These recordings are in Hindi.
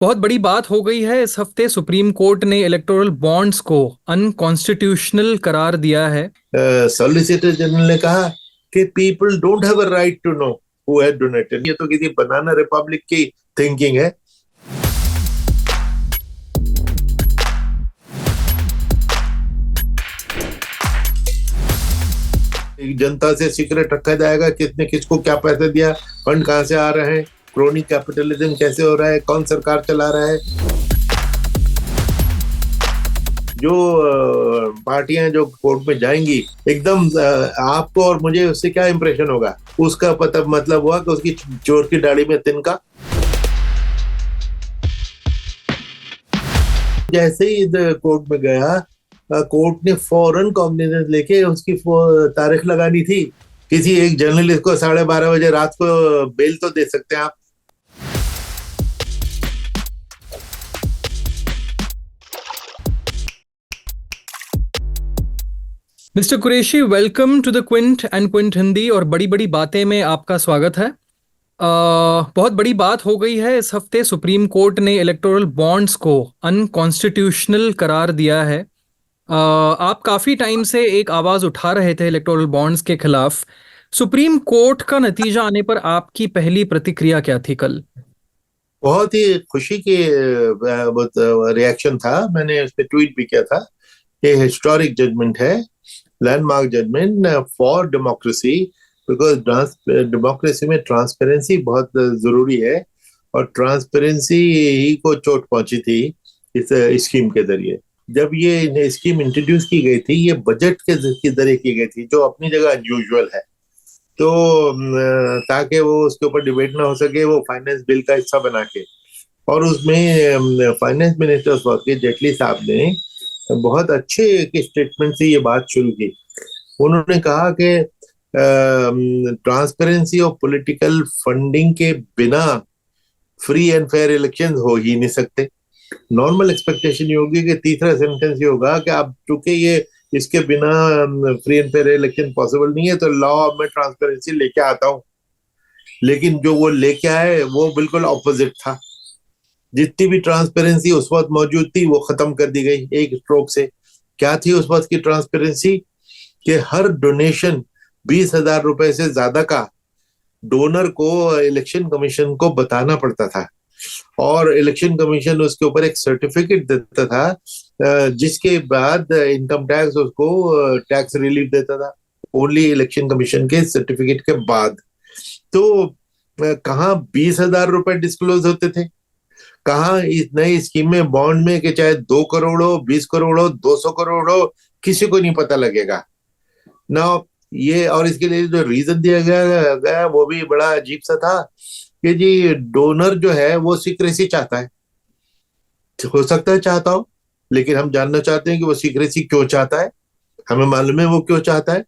बहुत बड़ी बात हो गई है। इस हफ्ते सुप्रीम कोर्ट ने इलेक्टोरल बॉन्ड्स को अनकॉन्स्टिट्यूशनल करार दिया है। सॉलिसिटर जनरल ने कहा कि people don't have a right to know who had donated. ये तो किसी बनाना रिपब्लिक की थिंकिंग है। जनता से सीक्रेट रखा जाएगा किसने किसको क्या पैसे दिया, फंड कहां से आ रहे हैं, क्रोनी कैपिटलिज्म कैसे हो रहा है, कौन सरकार चला रहा है। जो पार्टियां जो कोर्ट में जाएंगी, एकदम आपको और मुझे उससे क्या इंप्रेशन होगा, उसका पता मतलब हुआ कि उसकी चोर की दाढ़ी में तिनका। जैसे ही कोर्ट में गया, कोर्ट ने फौरन कॉग्निजेंस लेके उसकी तारीख लगानी थी। किसी एक जर्नलिस्ट को 12:30 बजे रात को बेल तो दे सकते हैं आप। Mister Qureshi, welcome to the Quint and Quint Hindi और बड़ी बड़ी बातें में आपका स्वागत है। बहुत बड़ी बात हो गई है। इस हफ्ते सुप्रीम कोर्ट ने इलेक्टोरल बॉन्ड्स को अनकॉन्स्टिट्यूशनल करार दिया है। आप काफी टाइम से एक आवाज उठा रहे थे इलेक्टोरल बॉन्ड्स के खिलाफ। सुप्रीम कोर्ट का नतीजा आने पर आपकी पहली प्रतिक्रिया क्या थी कल? बहुत ही खुशी की रिएक्शन था। मैंने उस पर ट्वीट भी किया था। ये हिस्टोरिक जजमेंट है, landmark judgement for democracy, because democracy में ट्रांसपेरेंसी बहुत जरूरी है। और ट्रांसपेरेंसी ही को चोट पहुंची थी इस स्कीम के जरिए। जब ये स्कीम इंट्रोड्यूस की गई थी, ये बजट के जरिए की गई थी, जो अपनी जगह अनयूजुअल है। तो ताकि वो उसके ऊपर डिबेट ना हो सके, वो फाइनेंस बिल का हिस्सा बना के, और उसमें फाइनेंस मिनिस्टर उस वक्त के जेटली साहब ने बहुत अच्छे एक स्टेटमेंट से ये बात शुरू की। उन्होंने कहा कि ट्रांसपेरेंसी और पॉलिटिकल फंडिंग के बिना फ्री एंड फेयर इलेक्शन हो ही नहीं सकते। नॉर्मल एक्सपेक्टेशन ये होगी कि तीसरा सेंटेंस ये होगा कि आप चूंकि ये इसके बिना free and fair election possible नहीं है, तो लॉ में ट्रांसपेरेंसी लेके आता हूँ। लेकिन जो वो लेके आए वो बिल्कुल ऑपोजिट था। जितनी भी ट्रांसपेरेंसी उस वक्त मौजूद थी वो खत्म कर दी गई एक स्ट्रोक से। क्या थी उस वक्त की ट्रांसपेरेंसी? कि हर डोनेशन 20,000 रुपए से ज्यादा का डोनर को इलेक्शन कमीशन को बताना पड़ता था, और इलेक्शन कमीशन उसके ऊपर एक सर्टिफिकेट देता था, जिसके बाद इनकम टैक्स उसको टैक्स रिलीफ देता था, ओनली इलेक्शन कमीशन के सर्टिफिकेट के बाद। तो कहाँ 20,000 रुपए डिस्क्लोज होते थे, कहाँ इस नई स्कीम में बॉन्ड में कि चाहे 2 करोड़ हो, 20 करोड़ हो, 200 करोड़ हो, किसी को नहीं पता लगेगा ना। ये और इसके लिए जो रीजन दिया गया वो भी बड़ा अजीब सा था कि जी डोनर जो है वो सीक्रेसी चाहता है। हो सकता है चाहता हो, लेकिन हम जानना चाहते हैं कि वो सीक्रेसी क्यों चाहता है। हमें मालूम है वो क्यों चाहता है।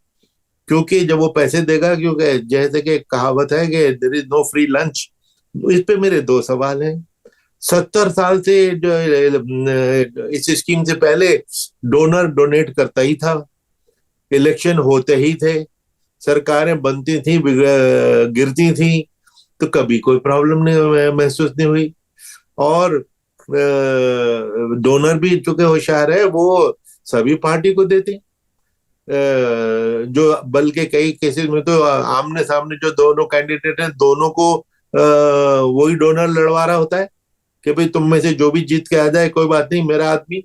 क्योंकि जब वो पैसे देगा, क्योंकि जैसे कि कहावत है कि there is no free lunch. इस पे मेरे दो सवाल हैं। 70 साल से इस स्कीम से पहले डोनर डोनेट करता ही था, इलेक्शन होते ही थे, सरकारें बनती थी, गिरती थी, तो कभी कोई प्रॉब्लम नहीं महसूस नहीं हुई। और डोनर भी चूंकि होशियार है, वो सभी पार्टी को देते। जो बल्कि कई केसेस में तो आमने सामने जो दोनों कैंडिडेट हैं, दोनों को वही डोनर लड़वा रहा होता है कि भाई तुम में से जो भी जीत के आ जाए कोई बात नहीं, मेरा आदमी।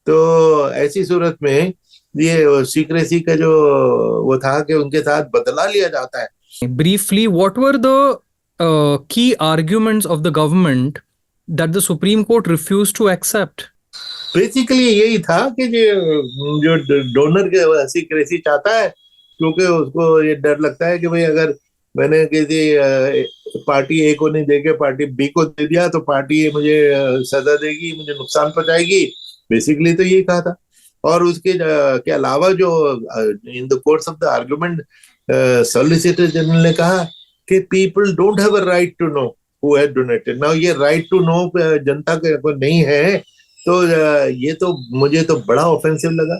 तो ऐसी सूरत में ये सीक्रेसी का जो वो था कि उनके साथ बदला लिया जाता है। Briefly, what were the key arguments of the government that the Supreme Court refused to accept? Basically यही था कि जो डोनर के सीक्रेसी चाहता है, क्योंकि उसको ये डर लगता है कि भाई अगर मैंने किसी पार्टी ए को नहीं देके पार्टी बी को दे दिया तो पार्टी ए मुझे सजा देगी, मुझे नुकसान पहुंचाएगी। बेसिकली तो यही कहा था। और उसके के अलावा जो in the course of the argument, solicitor general ने कहा कि people don't have a right to know who had donated. Now ये राइट टू नो जनता को नहीं है, तो ये तो मुझे तो बड़ा ऑफेंसिव लगा।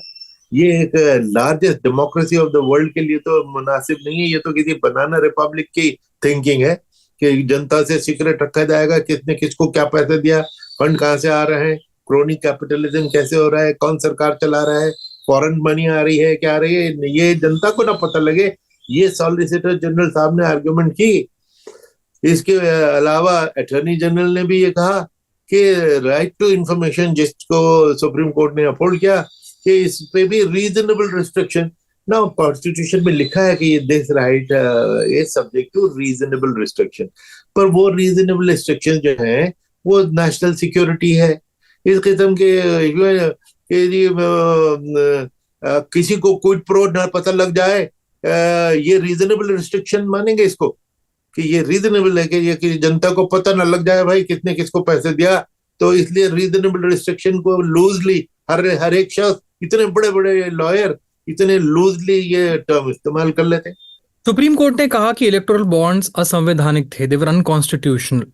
ये एक largest democracy of the world के लिए तो मुनासिब नहीं है। ये तो किसी बनाना रिपब्लिक की थिंकिंग है कि जनता से सीक्रेट रखा जाएगा किसने किसको क्या पैसे दिया, फंड कहाँ से आ रहे हैं, क्रोनी कैपिटलिज्म कैसे हो रहा है, कौन सरकार चला रहा है, फॉरेन मनी आ रही है, क्या आ रही है, ये जनता को ना पता लगे। ये सॉलिसिटर जनरल साहब ने आर्ग्यूमेंट की। इसके अलावा अटॉर्नी जनरल ने भी ये कहा कि राइट टू इंफॉर्मेशन जिसको सुप्रीम कोर्ट ने अफोर्ड किया, कि इस पे भी रीजनेबल रिस्ट्रिक्शन ना, कॉन्स्टिट्यूशन में लिखा है कि this right is subject to reasonable restriction. पर वो रीजनेबल रिस्ट्रिक्शन जो है वो नेशनल सिक्योरिटी है। इस किस्म के किसी को क्विड प्रो ना पता लग जाए, ये रीजनेबल रिस्ट्रिक्शन मानेंगे इसको? कि ये रीजनेबल है कि ये कि जनता को पता ना लग जाए भाई किसने किसको पैसे दिया, तो इसलिए रीजनेबल रिस्ट्रिक्शन को लूजली हर एक शख्स, इतने बड़े बड़े लॉयर इतने लूजली ये टर्म इस्तेमाल कर लेते हैं। सुप्रीम कोर्ट ने कहा कि इलेक्टोरल बॉन्ड्स असंवैधानिक थे, दे वर अनकॉन्स्टिट्यूशनल।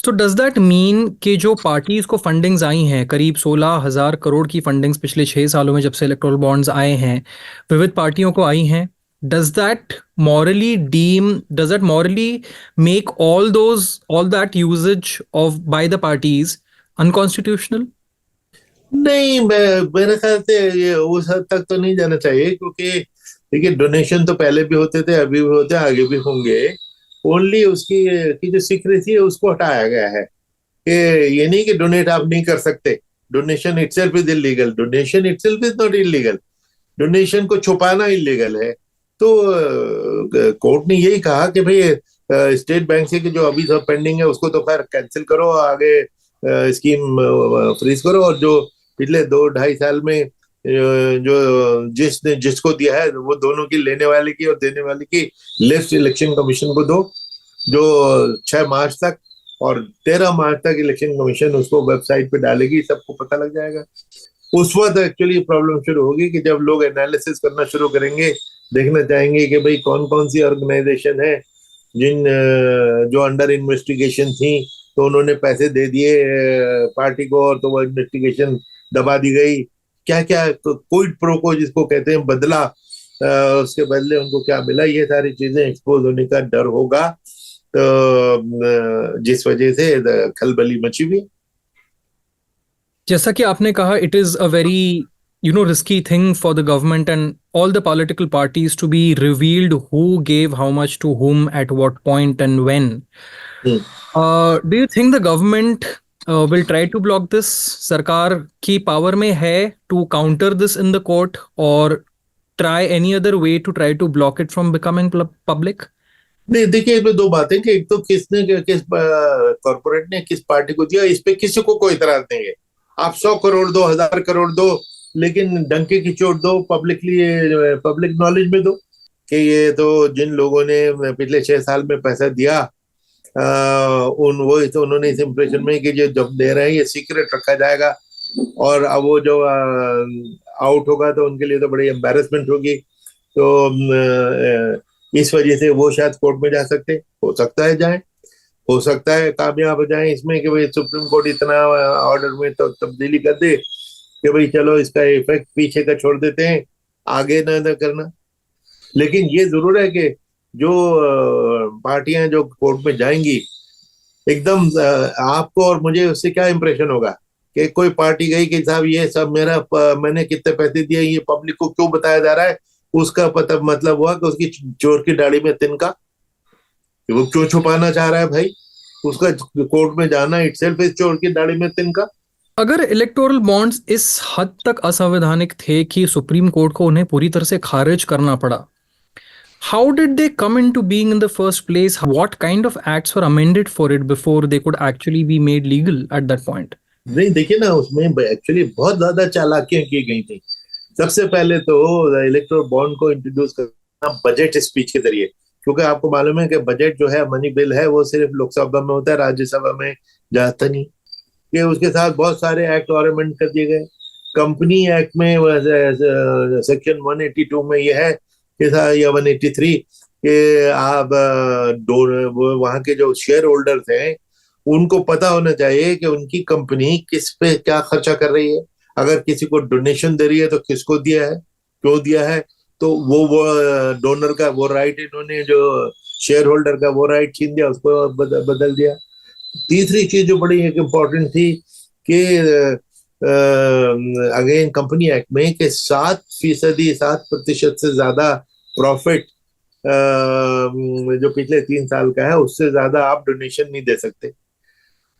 तो डज दैट मीन कि जो पार्टीज को फंडिंग्स आई हैं, करीब 16,000 करोड़ की फंडिंग्स पिछले 6 सालों में जब से इलेक्टोरल बॉन्ड्स आए हैं, विविध पार्टियों को आई हैं, does that morally make all that usage of by the parties unconstitutional? नहीं, मेरे ख्याल से ये उस हद तक तो नहीं जाना चाहिए, क्योंकि देखिए डोनेशन तो पहले भी होते थे, अभी भी होते हैं, आगे भी होंगे। ओनली उसकी की जो सीक्रेसी है उसको हटाया गया है, कि ये नहीं कि डोनेट आप नहीं कर सकते। Donation itself is illegal, donation itself is not illegal, donation को छुपाना इलीगल है। तो कोर्ट ने यही कहा कि भाई स्टेट बैंक से कि जो अभी सब पेंडिंग है उसको तो खैर कैंसिल करो, आगे स्कीम फ्रीज करो, और जो पिछले 2-2.5 साल में जो जिसने जिसको दिया है वो दोनों की, लेने वाले की और देने वाले की लिस्ट इलेक्शन कमीशन को दो, जो 6 मार्च तक और 13 मार्च तक इलेक्शन कमीशन उसको वेबसाइट पे डालेगी, सबको पता लग जाएगा। उस वक्त एक्चुअली प्रॉब्लम शुरू होगी कि जब लोग एनालिसिस करना शुरू करेंगे, देखना चाहेंगे कि भाई कौन कौन सी ऑर्गेनाइजेशन है जिन जो अंडर इन्वेस्टिगेशन थी, तो उन्होंने पैसे दे दिए पार्टी को, और तो वो इन्वेस्टिगेशन दबा दी गई। क्या क्या क्विड प्रो को जिसको कहते हैं बदला, उसके बदले उनको क्या मिला, ये सारी चीजें एक्सपोज होने का डर होगा। तो जिस वजह से खलबली मची हुई। जैसा कि आपने कहा, it is a very risky thing for the government and all the political parties to be revealed who gave how much to whom at what point and when. Do you think the government will try to block this? सरकार की पावर में है to counter this in the court or try any other way to try to block it from becoming public? नहीं, देखिए इसमें दो बातें कि एक तो किसने किस कॉर्पोरेट ने किस पार्टी को दिया, इस पे किसी को कोई इतराज नहीं है। आप 100 करोड़ दो, 1000 करोड़ दो, लेकिन डंके की चोट दो, पब्लिकली पब्लिक नॉलेज में दो कि ये तो जिन लोगों ने पिछले 6 साल में पैसा दिया, उन वो तो उन्होंने इस इंप्रेशन में कि जो जब दे रहे हैं ये सीक्रेट रखा जाएगा, और अब वो जो आउट होगा तो उनके लिए तो बड़ी एम्बेरसमेंट होगी। तो इस वजह से वो शायद कोर्ट में जा सकते, हो सकता है जाए, हो सकता है कामयाब हो जाए इसमें कि भाई सुप्रीम कोर्ट इतना ऑर्डर में तो तब्दीली कर दे कि भाई चलो इसका इफेक्ट पीछे का छोड़ देते हैं, आगे ना करना। लेकिन ये जरूर है कि जो पार्टियां जो कोर्ट में जाएंगी, एकदम आपको और मुझे उससे क्या इंप्रेशन होगा कि कोई पार्टी गई कि साहब ये सब मैंने कितने पैसे दिए, ये पब्लिक को क्यों बताया जा रहा है, उसका पता मतलब हुआ कि उसकी चोर की दाढ़ी में तिनका, वो क्यों छुपाना चाह रहा है भाई, उसका कोर्ट में जाना इटसेल्फ इज चोर की दाढ़ी में तिनका। अगर इलेक्टोरल बॉन्ड्स इस हद तक असंवैधानिक थे कि सुप्रीम कोर्ट को उन्हें पूरी तरह से खारिज करना पड़ा, how did they come into being in the first place? What kind of acts were amended for it before they could actually be made legal at that point? नहीं, देखिए ना, उसमें एक्चुअली बहुत ज्यादा चालाकियां की गई थी। सबसे पहले तो इलेक्टोरल बॉन्ड को इंट्रोड्यूस करना बजट स्पीच के जरिए, क्योंकि आपको मालूम है कि बजट जो है, मनी बिल है, वो सिर्फ लोकसभा में होता है, राज्यसभा में जाता नहीं। कि उसके साथ बहुत सारे एक्ट और अमेंड कर दिए गए। कंपनी एक्ट में सेक्शन 182 में यह है कि या 183 कि आप वहां के जो शेयर होल्डर्स हैं उनको पता होना चाहिए कि उनकी कंपनी किस पे क्या खर्चा कर रही है, अगर किसी को डोनेशन दे रही है तो किसको दिया है, क्यों दिया है। तो वो डोनर का वो राइट इन्होंने, जो शेयर होल्डर का वो राइट छीन दिया, उसको बदल दिया। तीसरी चीज जो बड़ी एक इम्पोर्टेंट थी कि अगेन कंपनी एक्ट में कि 7%, 7% से ज्यादा प्रॉफिट जो पिछले 3 साल का है उससे ज्यादा आप डोनेशन नहीं दे सकते।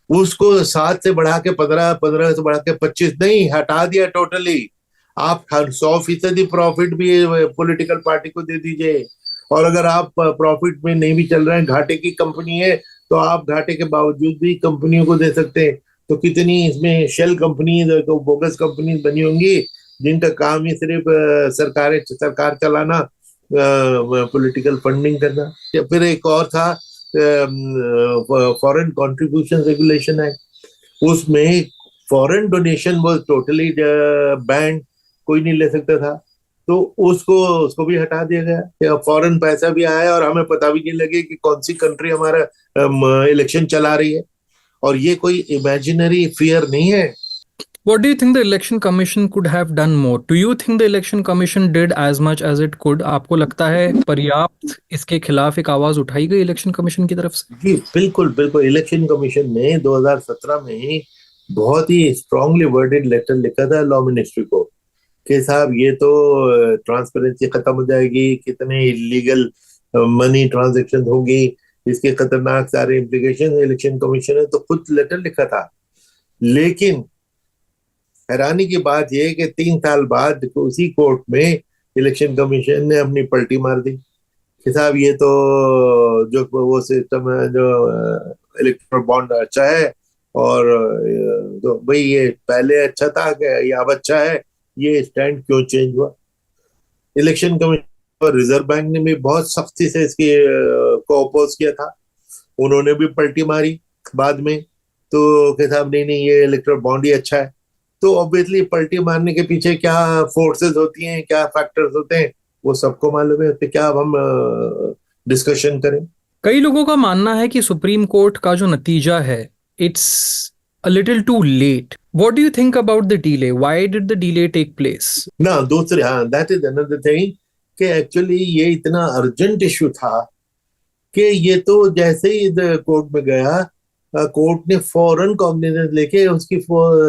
उसको 7 से बढ़ा के 15, 15 से बढ़ा के 25 नहीं, हटा दिया टोटली। आप 100% प्रॉफिट भी पॉलिटिकल पार्टी को दे दीजिए। और अगर आप प्रॉफिट में नहीं भी चल रहे हैं, घाटे की कंपनी है, तो आप घाटे के बावजूद भी कंपनियों को दे सकते हैं। तो कितनी इसमें शेल कंपनीज, तो बोगस कंपनीज बनी होंगी जिनका काम ही सिर्फ सरकार चलाना, पॉलिटिकल फंडिंग करना। या फिर एक और था फॉरेन कंट्रीब्यूशन रेगुलेशन एक्ट, उसमें foreign donation was totally band, कोई नहीं ले सकता था। तो उसको उसको भी हटा दिया गया। फॉरेन पैसा भी आया और हमें पता भी नहीं लगे कि कौन सी कंट्री हमारा इलेक्शन चला रही है। और ये कोई इमेजिनरी फियर नहीं है। What do you think the election commission could have done more? Do you think the election commission did as much as it could? आपको लगता है पर्याप्त इसके खिलाफ एक आवाज उठाई गई इलेक्शन कमीशन की तरफ से? जी बिल्कुल बिल्कुल। इलेक्शन कमीशन ने 2017 में ही बहुत ही स्ट्रांगली वर्डेड लेटर लिखा था लॉ मिनिस्ट्री को कि साहब ये तो ट्रांसपेरेंसी खत्म हो जाएगी, कितने इलीगल मनी ट्रांजैक्शन होगी, इसके खतरनाक सारे इम्प्लीकेशन। इलेक्शन कमीशन ने तो खुद लेटर लिखा था। लेकिन हैरानी की बात यह है कि 3 साल बाद उसी कोर्ट में इलेक्शन कमीशन ने अपनी पलटी मार दी कि साहब ये तो जो वो सिस्टम है, जो इलेक्ट्रल बॉन्ड अच्छा है, और तो भाई ये पहले अच्छा था कि ये अब अच्छा है, ये स्टैंड क्यों चेंज हुआ। इलेक्शन कमीशन और रिजर्व बैंक ने भी बहुत सख्ती से इसकी को अपोज किया था। उन्होंने भी पलटी मारी बाद में, तो के साहब नहीं नहीं ये इलेक्ट्रल बॉन्ड ही अच्छा है। तो ऑब्वियसली पलटी मारने के पीछे क्या फोर्सेस होती हैं, क्या फैक्टर्स होते हैं, वो सबको मालूम है। तो क्या अब हम डिस्कशन करें। कई लोगों का मानना है कि सुप्रीम कोर्ट का जो नतीजा है, it's a little too late. What do you think about the delay? Why did the delay take place? ना दूसरे, हाँ, दैट इज अनदर थिंग कि एक्चुअली ये इतना अर्जेंट इशू था कि ये तो जैसे ही कोर्ट में गया, कोर्ट ने फौरन कॉग्निजेंस लेके उसकी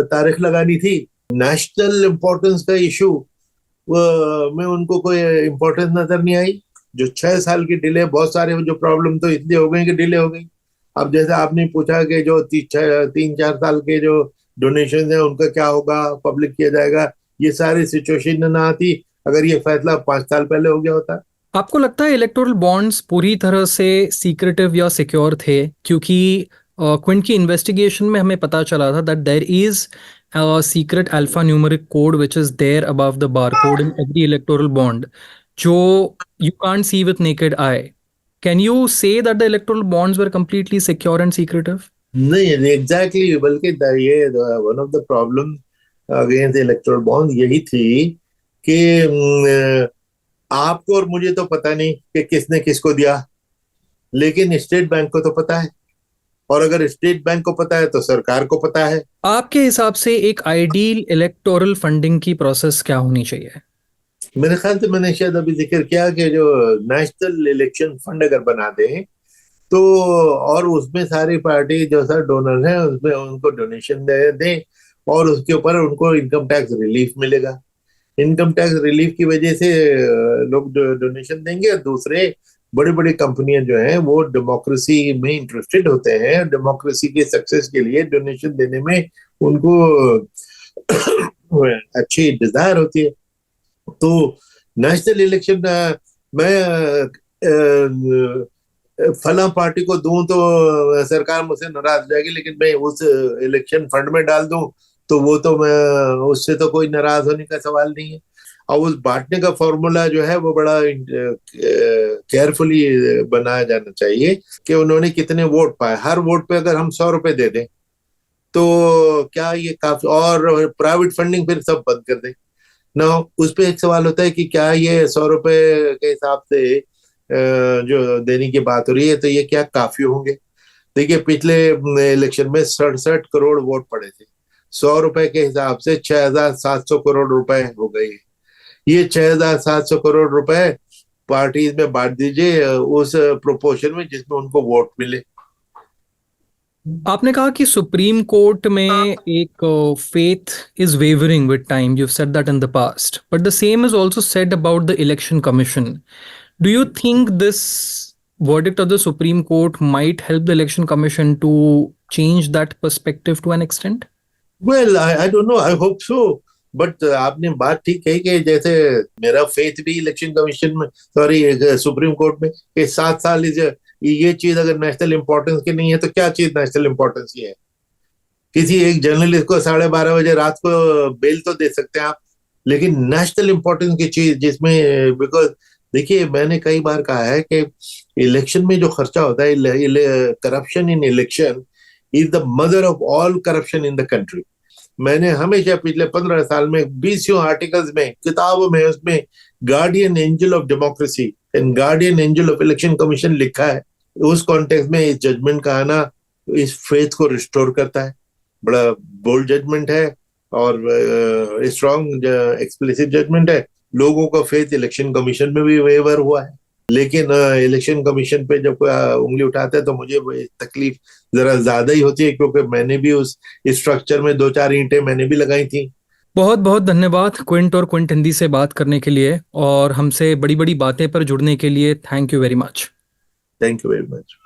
तारीख लगानी थी। नेशनल इम्पोर्टेंस का इशू में उनको कोई इम्पोर्टेंस नजर नहीं आई। जो 6 साल की डिले, बहुत सारे जो प्रॉब्लम तो इसलिए हो गई कि डिले हो गई। अब जैसे आपने पूछा कि जो 3-4 साल के जो डोनेशन है उनका क्या होगा, पब्लिक किया जाएगा, ये सारी सिचुएशन ना आती अगर ये फैसला 5 साल पहले हो गया होता। आपको लगता है इलेक्टोरल बॉन्ड्स पूरी तरह से सीक्रेटिव या सिक्योर थे? क्योंकि क्विंट की इन्वेस्टिगेशन में हमें पता चला था that there is secret alpha numeric code which is there above the bar code in every electoral bond, जो you can't see with naked eye. Can you say that the electoral bonds were completely secure and secretive? नहीं एग्जैक्टली, बल्कि ये one of the problem against electoral bond यही थी कि आपको और मुझे तो पता नहीं कि किसने किसको दिया, लेकिन स्टेट बैंक को तो पता है। और अगर स्टेट बैंक को पता है तो सरकार को पता है। आपके हिसाब से एक आइडियल इलेक्टोरल फंडिंग की प्रोसेस क्या होनी चाहिए? मेरे ख्याल से मैंने शायद अभी जिक्र किया कि जो नेशनल इलेक्शन फंड अगर बना दें तो, और उसमें सारी पार्टी जो सर डोनर है उसमें उनको डोनेशन दे दें, और उसके ऊपर उनको इनकम टैक्स रिलीफ मिलेगा। इनकम टैक्स रिलीफ की वजह से लोग डोनेशन देंगे। और दूसरे बड़ी बड़ी कंपनियां जो हैं वो डेमोक्रेसी में इंटरेस्टेड होते हैं, डेमोक्रेसी के सक्सेस के लिए डोनेशन देने में उनको अच्छी डिजायर होती है। तो नेशनल इलेक्शन मैं फला पार्टी को दूं तो सरकार मुझसे नाराज हो जाएगी, लेकिन मैं उस इलेक्शन फंड में डाल दूं तो वो तो मैं, उससे तो कोई नाराज होने का सवाल नहीं है। और उस बांटने का फॉर्मूला जो है वो बड़ा केयरफुली बनाया जाना चाहिए कि उन्होंने कितने वोट पाए। हर वोट पे अगर हम 100 रुपए दे दें तो क्या ये काफी, और प्राइवेट फंडिंग फिर सब बंद कर दें ना। उस पे एक सवाल होता है कि क्या ये 100 रुपए के हिसाब से जो देने की बात हो रही है तो ये क्या काफी होंगे। देखिए पिछले इलेक्शन में 67 करोड़ वोट पड़े थे। 100 रुपए के हिसाब से 6,700 करोड़ रुपए हो गए। ये 6,700 करोड़ रुपए पार्टीज में बांट दीजिए उस प्रोपोर्शन में जिसमें उनको वोट मिले। आपने कहा कि सुप्रीम कोर्ट में एक faith is wavering with time, you said that in the past, but the same is also said about the election commission. Do you think this verdict of the Supreme Court might help the election commission to change that perspective to an extent? Well I don't know, I hope so. But आपने बात ठीक कही कि जैसे मेरा फेथ भी इलेक्शन कमीशन में, सॉरी, सुप्रीम कोर्ट में, कि 7 साल ये चीज अगर नेशनल इंपॉर्टेंस की नहीं है तो क्या चीज नेशनल इंपॉर्टेंस की है? किसी एक जर्नलिस्ट को 12:30 बजे रात को बेल तो दे सकते हैं आप, लेकिन नेशनल इंपॉर्टेंस की चीज जिसमें, बिकॉज देखिए मैंने कई बार कहा है कि इलेक्शन में जो खर्चा होता है, corruption in election is the mother of all corruption in the country. मैंने हमेशा पिछले 15 साल में 20 आर्टिकल्स में, किताबों में, उसमें guardian angel of democracy and guardian angel of election commission लिखा है. उस कॉन्टेक्स्ट में इस जजमेंट का आना इस फेथ को रिस्टोर करता है. बड़ा बोल्ड जजमेंट है और स्ट्रॉन्ग एक्सप्लिसिट जजमेंट है. लोगों का फेथ इलेक्शन कमीशन में भी वेवर हुआ है, लेकिन इलेक्शन कमीशन पे जब कोई उंगली उठाता है तो मुझे तकलीफ जरा ज्यादा ही होती है, क्योंकि मैंने भी उस स्ट्रक्चर में 2-4 ईंटें मैंने भी लगाई थी. बहुत बहुत धन्यवाद क्विंट और क्विंट हिंदी से बात करने के लिए और हमसे बड़ी बड़ी बातें पर जुड़ने के लिए. Thank you very much. Thank you very much.